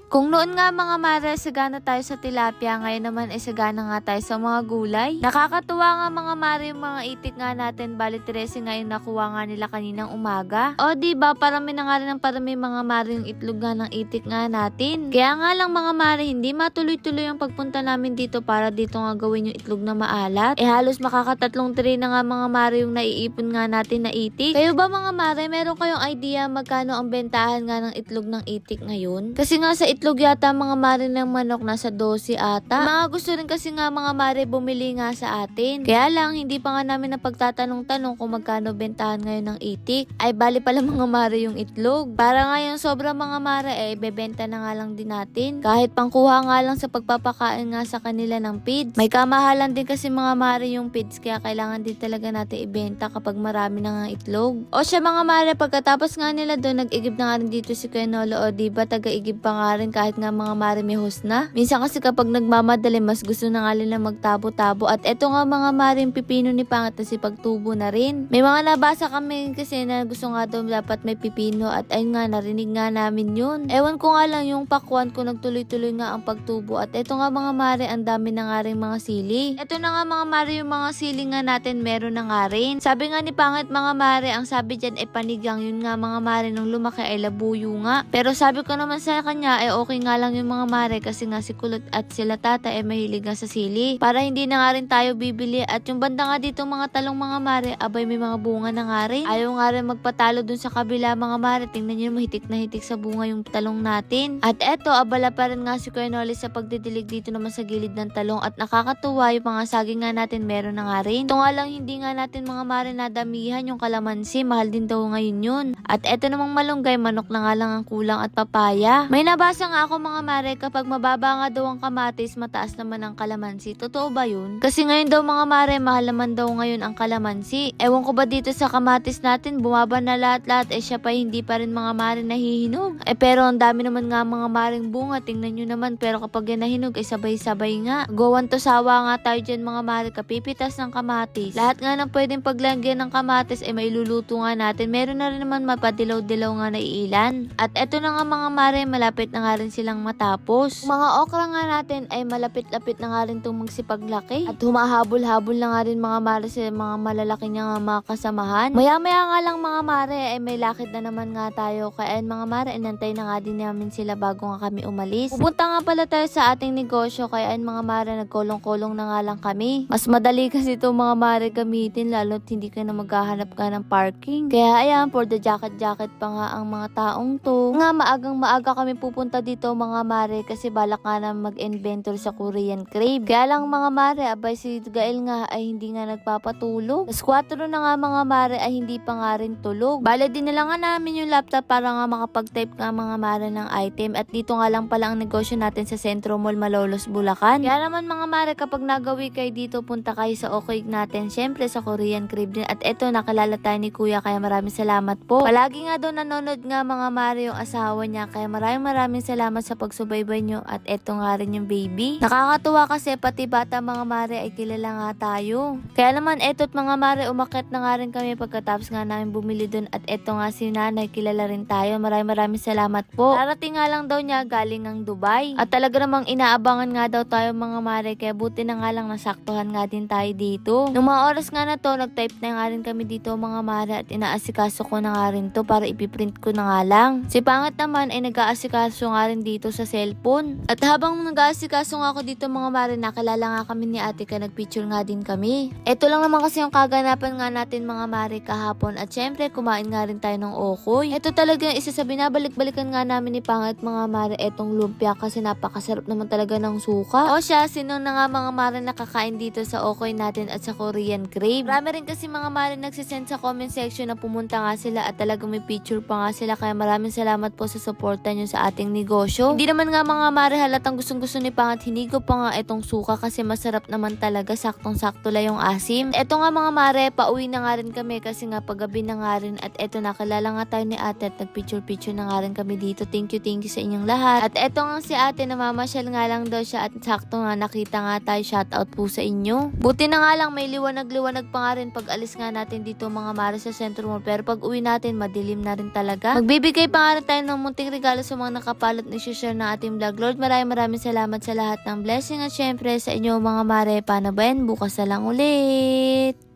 Kung noon nga mga mare, sagana tayo sa tilapia, ngayon naman ay sagana nga tayo sa mga gulay. Nakakatuwa nga mga mare yung mga itik nga natin, bali 13 nga yung nakuha nga nila kaninang umaga. O diba, parami na nga rin ang parami mga mare yung itlog nga ng itik nga natin. Kaya nga lang mga mare, hindi matuloy-tuloy yung pagpunta namin dito para dito nga gawin yung itlog na maalat. Halos makakatatlong tray na nga mga mare yung naiipon nga natin na itik. Kayo ba mga mare, meron kayong idea magkano ang bentahan nga ng itlog ng itik ngayon? Kasi nga sa itlog yata mga mare ng manok nasa 12 ata. Mga gusto rin kasi nga mga mare bumili nga sa atin. Kaya lang hindi pa nga namin napagtatanong-tanong kung magkano bentahan ngayon ng itik. Ay bali pala mga mare yung itlog. Para ngayon sobra mga mare bebenta na nga lang din natin. Kahit pangkuha nga lang sa pagpapakain nga sa kanila ng feeds. May kamahalan din kasi mga mare yung feeds, kaya kailangan din talaga natin ibenta kapag marami na nga itlog. O siya mga mare, pagkatapos nga nila doon, nag-igib na nga rin dito si Kuya Nolo. O diba, taga-igib pa nga rin kahit nga mga mare may host na. Minsan kasi kapag nagmamadali, mas gusto na nga nila magtabo-tabo. At eto nga mga mare, yung pipino ni Pangat na si pagtubo na rin. May mga nabasa kami kasi na gusto nga daw dapat may pipino, at ayun nga, narinig nga namin yun. Ewan ko nga lang yung pakwan ko, nagtuloy-tuloy nga ang pagtubo. At eto nga mga mare, ang dami na nga rin mga sili. Eto na nga mga mare, yung mga sili nga natin meron na nga rin. Sabi nga ni Pangat mga mare, ang sabi dyan ay panigang. Yun nga mga mare, nung lumaki ay labuyo nga. Pero sabi ko naman sa kanya ay okay nga lang yung mga mare, kasi nga si Kulot at sila tata ay mahilig nga sa sili. Para hindi na nga rin tayo bibili. At yung banda nga dito mga talong mga mare, abay may mga bunga na nga rin. Ayaw nga rin magpatalo dun sa kabila mga mare. Tingnan nyo, mahitik na hitik sa bunga yung talong natin. At eto, abala pa rin nga si Kuya Noli sa pagdidilig dito naman sa gilid ng talong. At nakakatuwa yung mga saging nga natin meron na nga rin. Ito nga lang hindi nga natin mga mare nadamihan yung kalamansi. Mahal din daw ngayon yun. At eto namang malunggay, manok na nga lang ang kulang, at papaya. May nabasa nga ako mga mare, kapag mababa nga daw ang kamatis, mataas naman ang kalamansi. Totoo ba yun? Kasi ngayon daw mga mare, mahal naman daw ngayon ang kalamansi. Ewan ko ba dito sa kamatis natin, bumaba na lahat-lahat, siya pa hindi pa rin mga mare nahihinog. Pero ang dami naman nga mga maring bunga, tingnan nyo naman. Pero kapag yan nahinog ay sabay-sabay nga. Gowan to sawa nga tayo dyan mga mare, kapipitas ng kamatis. Lahat nga ng pwedeng paglagyan ng kamatis ay mailuluto nga natin. Meron na rin naman mapadilaw-dilaw nga na iilan. At eto na nga mga mare, malapit na nga rin silang matapos. Mga okra nga natin ay malapit-lapit na nga rin itong magsipaglaki. At humahabol-habol na nga rin mga mare sa mga malalaki niya nga mga kasamahan. Maya-maya nga lang mga mare ay may lakit na naman nga tayo. Kaya mga mare, inantay na nga din namin sila bago nga kami umalis. Pupunta nga pala tayo sa ating negosyo, kaya mga mare, nagkolong-kolong na nga lang kami. Mas madali kasi itong mga mare gamitin, lalo't hindi ka na maghahanap ka ng parking. Kaya ayan, for the jacket pa nga ang mga taong to. Nga maagang maaga kami pupunta dito mga mare, kasi balak nga na mag-inventory sa Korean Crave. Kaya lang mga mare, abay si Gael nga ay hindi nga nagpapatulog. Tapos 4 na nga mga mare ay hindi pa nga rin tulog. Bale din na lang nga namin yung laptop para nga makapag-type nga mga mare ng item. At dito nga lang pala ang negosyo natin sa Centro Mall, Malolos, Bulacan. Kaya naman mga mare, kapag nagawi kayo dito, punta kayo sa okay natin. Syempre sa Korean Crave din. At eto, nakilala tayo ni Kuya, kaya maraming salamat po. Palagi nga daw nanonood nga mga mare yung asawa niya, kaya maraming salamat sa pagsubaybay nyo. At eto nga rin yung baby. Nakakatuwa kasi pati bata mga mare ay kilala nga tayo. Kaya naman eto't mga mare, umakyat na nga rin kami pagkatapos nga namin bumili dun. At eto nga si nanay, kilala rin tayo. Maraming salamat po. Darating nga lang daw niya galing ng Dubai. At talaga namang inaabangan nga daw tayo mga mare, kaya buti na nga lang nasaktuhan nga din tayo dito. Nung mga oras nga na to, nag-type na nga rin kami dito mga mare, at inaasikaso ko na nga rin to para ipiprint ko na nga lang. Si Pangat naman ay nag-aasikaso nga rin dito sa cellphone. At habang nag-aasikaso nga ako dito mga mare, nakilala nga kami ni ate, ka nagpicture nga din kami. Ito lang naman kasi yung kaganapan nga natin mga mare kahapon. At syempre kumain nga rin tayo ng okoy. Ito talaga yung isa sa binabalik-balikan nga namin ni Pangat mga mare, etong lumpia, kasi napakasarap naman talaga ng suka. O siya, sino na nga mga mare nakakain dito sa okoy natin at sa Korean Crave. Marami rin kasi mga mare nagsisend sa comment section na pumunta nga sila at talagang may picture pa nga sila, kaya maraming salamat po sa suporta nyo sa ating negosyo. Hindi naman nga mga mare halatang gustong-gusto ni Pangat hinigo pa nga etong suka, kasi masarap naman talaga, saktong-sakto lang yung asim. Eto nga mga mare, pauwi na nga rin kami kasi nga paggabi na nga rin. At eto, nakilala nga tayo ni ate at nagpicture-picture na nga rin kami dito. Thank you sa inyong lahat. At eto nga si ate, namamasyal nga lang daw siya at sakto nga nakita nga tayo. Shoutout po sa inyo. Buti na nga lang may liwanag-liwanag pa nga rin pag alis nga natin dito mga mare sa Centro Mall. Pero pag uwi natin, madilim na rin talaga. Magbibigay pa nga rin tayo ng munting regalo sa mga nakapalo at nag-share ng ating vlog. Lord, maraming salamat sa lahat ng blessing at syempre sa inyo mga mare. Paano ba yan? Bukas na lang ulit.